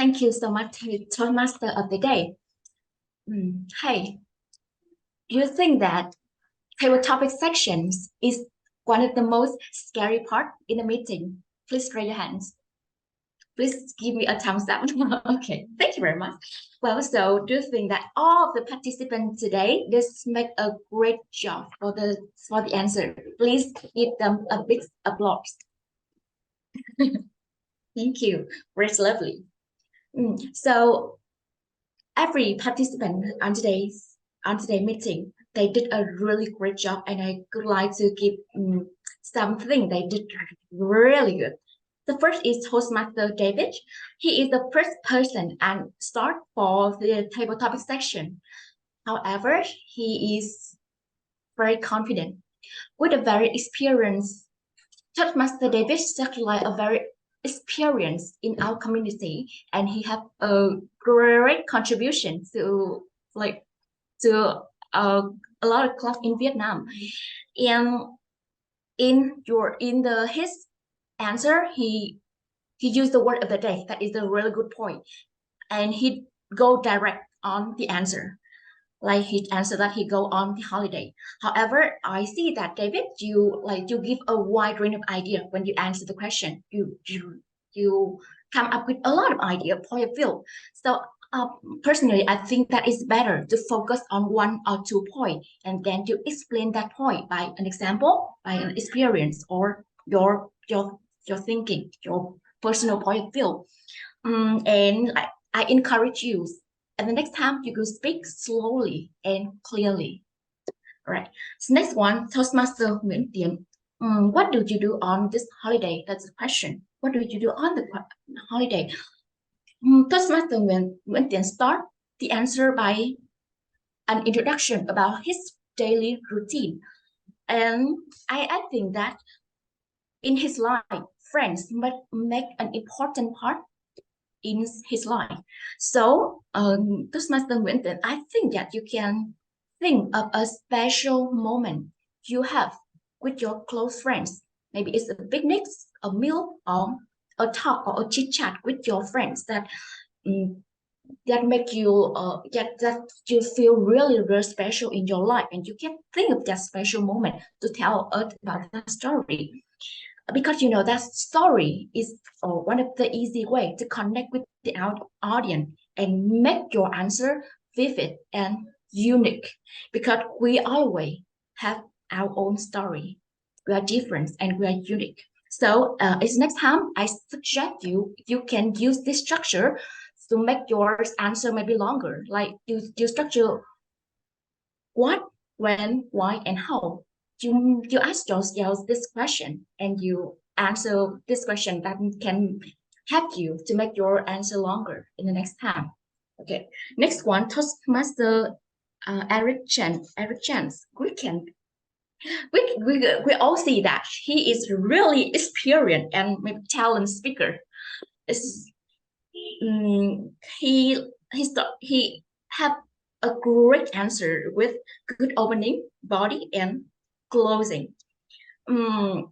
Thank you so much, Toastmaster of the day. Hey, do you think that table topic sections is one of the most scary part in a meeting? Please raise your hands. Please give me a thumbs up. Okay, thank you very much. Well, so do you think that all of the participants today just make a great job for the answer? Please give them a big applause. Thank you. Very lovely. So every participant on today's meeting, they did a really great job, and I would like to give something they did really good. The first is Toastmaster David. He is the first person and start for the table topic section. However, he is very confident with a very experienced Toastmaster David is like a very experienced in our community, and he have a great contribution to like to a lot of clubs in Vietnam. And in his answer, he used the word of the day. That is a really good point, and he go direct on the answer. Like he answered that he go on the holiday. However, I see that David, you give a wide range of idea when you answer the question. You come up with a lot of idea, point of view. So personally, I think that it's better to focus on one or two point and then to explain that point by an example, by an experience, or your thinking, your personal point of view. And I encourage you, and the next time you could speak slowly and clearly. All right. So next one, Toastmaster Nguyễn Tiến. What do you do on this holiday? That's the question. What do you do on the holiday? Toastmaster Nguyễn Tiến start the answer by an introduction about his daily routine. And I think that in his life, friends must make an important part in his life. So, Toastmaster Nguyễn Tiến, I think that you can think of a special moment you have with your close friends. Maybe it's a picnic, a meal, or a talk or a chit chat with your friends that make you that you feel really really special in your life, and you can think of that special moment to tell us about that story, because you know that story is one of the easy way to connect with the audience and make your answer vivid and unique, because we always have our own story. We are different and we are unique. So it's next time I suggest you can use this structure to make your answer maybe longer. Like you structure what, when, why, and how. You ask yourself this question and you answer this question that can help you to make your answer longer in the next time. Okay, next one, Toastmaster Eric Chen. Eric Chen, we all see that he is really experienced and maybe talent speaker. It's, he have a great answer with good opening, body, and closing. And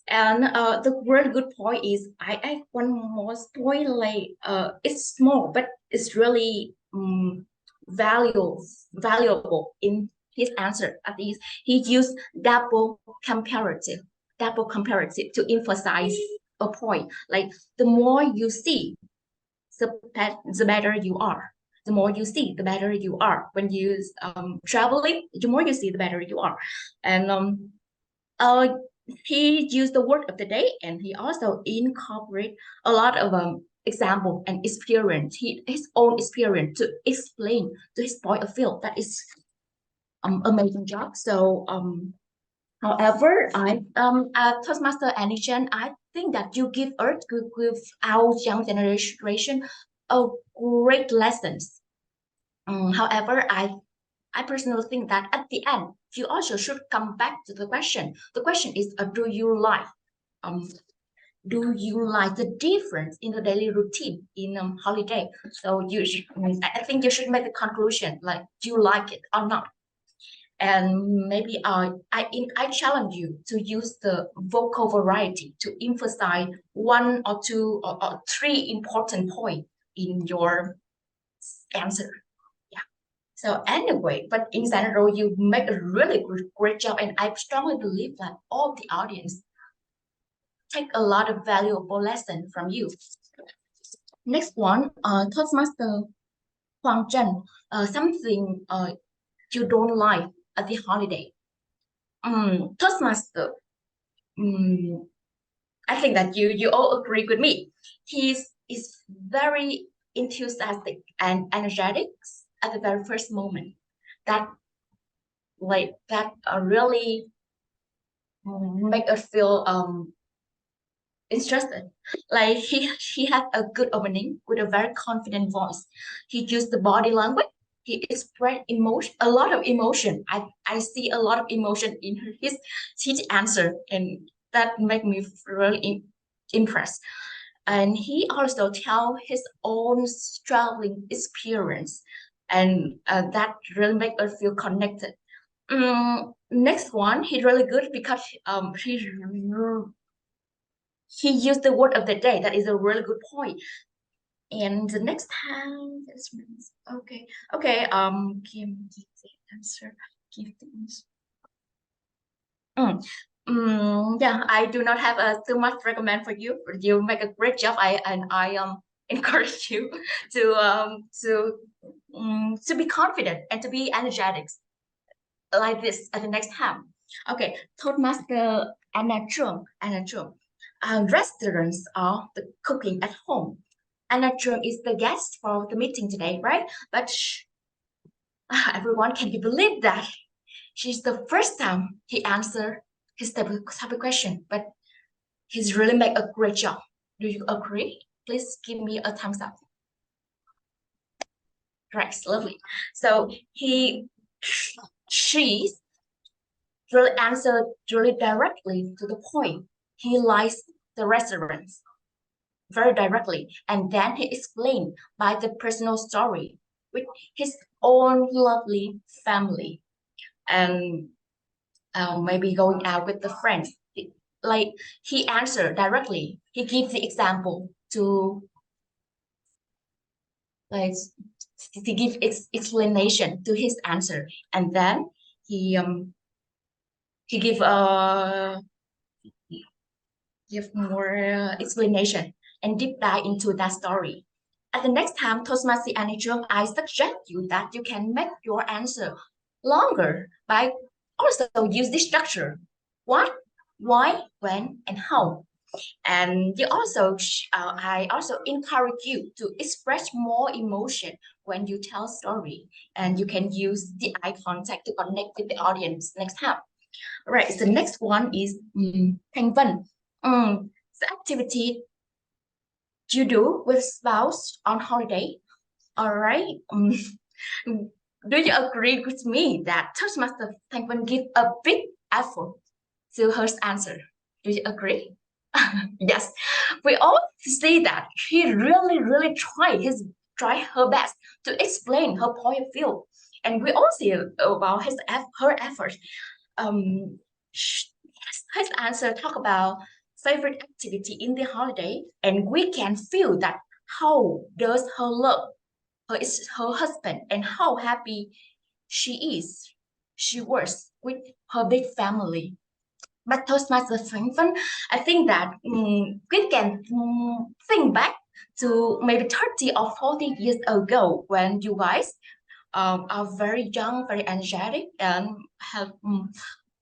the really good point is I add one more point, like it's small but it's really valuable in his answer. At least he used double comparative to emphasize a point. Like the more you see, the better you are. The more you see, the better you are. When you traveling, the more you see, the better you are. And he used the word of the day, and he also incorporate a lot of example and experience, his own experience to explain to his point of view. That is amazing job. So however, Toastmaster Anichen, I think that you give our young generation a great lessons. However, I personally think that at the end, you also should come back to the question. The question is, do you like the difference in the daily routine in holiday? So I think you should make the conclusion, like, do you like it or not? And maybe I challenge you to use the vocal variety to emphasize one or two or three important points in your answer. Yeah. So anyway, but in general, you make a really great job, and I strongly believe that all the audience take a lot of valuable lesson from you. Next one, Toastmaster Huang Zhen, something you don't like at the holiday. Toastmaster, um, I think that you all agree with me. Is very enthusiastic and energetic at the very first moment. That really make us feel interested. Like he had a good opening with a very confident voice. He used the body language. He expressed emotion, a lot of emotion. I see a lot of emotion in his answer, and that make me really impressed. And he also tell his own struggling experience, and that really make us feel connected. Next one, he really good because he used the word of the day. That is a really good point. And the next time, okay, okay. Give the answer. Give the answer. Yeah, I do not have too much recommend for you. You make a great job. I encourage you to be confident and to be energetic like this at the next time. Okay, Toastmaster Anna Chung. Anna Chung. Restaurants are the cooking at home. Anna Chung is the guest for the meeting today, right? But everyone, can you believe that? She's the first time he answered his type of question, but he's really make a great job. Do you agree? Please give me a thumbs up. Right, lovely. So she really answered really directly to the point. He likes the restaurants very directly, and then he explained by the personal story with his own lovely family, and maybe going out with the friends. Like he answered directly. He gives the example to like to give explanation to his answer, and then he um he give more explanation and deep dive into that story. At the next time, Toastmaster Anijung, I suggest you that you can make your answer longer by also use this structure. What, why, when, and how. And I also encourage you to express more emotion when you tell story, and you can use the eye contact to connect with the audience next time. All right, so the next one is Thanh Vân. The activity you do with spouse on holiday. All right. Do you agree with me that Toastmaster Thanh Vân give a big effort to her answer? Do you agree? Yes, we all see that she really try her best to explain her point of view, and we all see about her effort. Um, his answer talk about favorite activity in the holiday, and we can feel that how does her love her husband and how happy she was with her big family. But Toastmaster strengthen, I think that we can think back to maybe 30 or 40 years ago when you guys are very young, very energetic, and have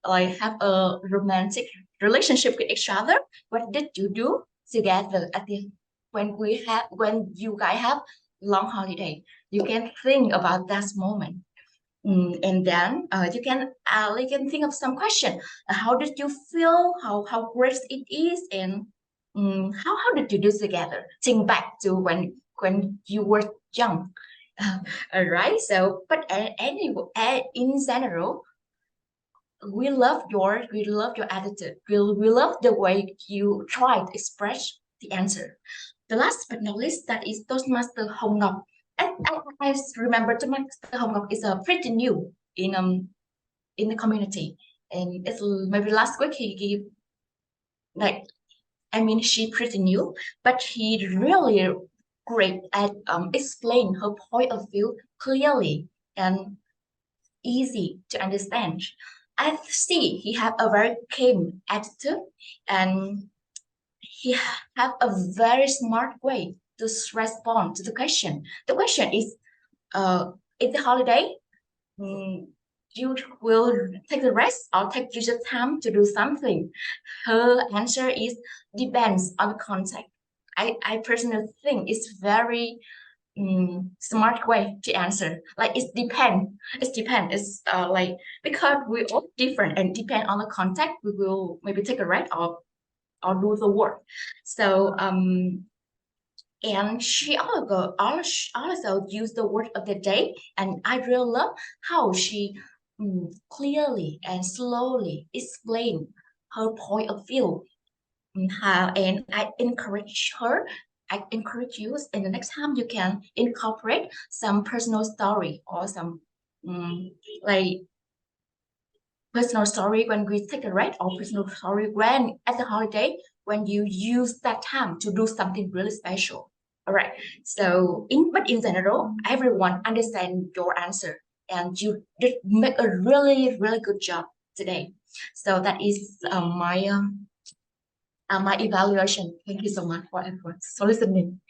a romantic relationship with each other. What did you do together at the when you guys have long holiday? You can think about that moment. And then you can think of some question. How did you feel? How great it is, and how did you do together? Think back to when you were young. All right. So, but anyway, in general, we love your attitude. We love the way you try to express the answer. The last but not least, that is Toastmaster Hồng Ngọc. I remember Toastmaster Hồng Ngọc is pretty new in the community, and it's maybe last week he gave like I mean she pretty new, but he really great at explain her point of view clearly and easy to understand. I see he have a very calm attitude and he have a very smart way to respond to the question. The question is the holiday? Mm, you will take a rest or take leisure time to do something. Her answer is depends on the context. I personally think it's very smart way to answer. Like it depends. It depends. It's like because we all different and depend on the context. We will maybe take a rest or do the work. So and she also used the word of the day, and I really love how she clearly and slowly explained her point of view. And I encourage her. I encourage you, and the next time you can incorporate some personal story or some um, like personal story when we take a rest or personal story when at the holiday when you use that time to do something really special. All right. So in general, everyone understand your answer and you did make a really good job today. So that is my evaluation. Thank you so much for everyone for listening.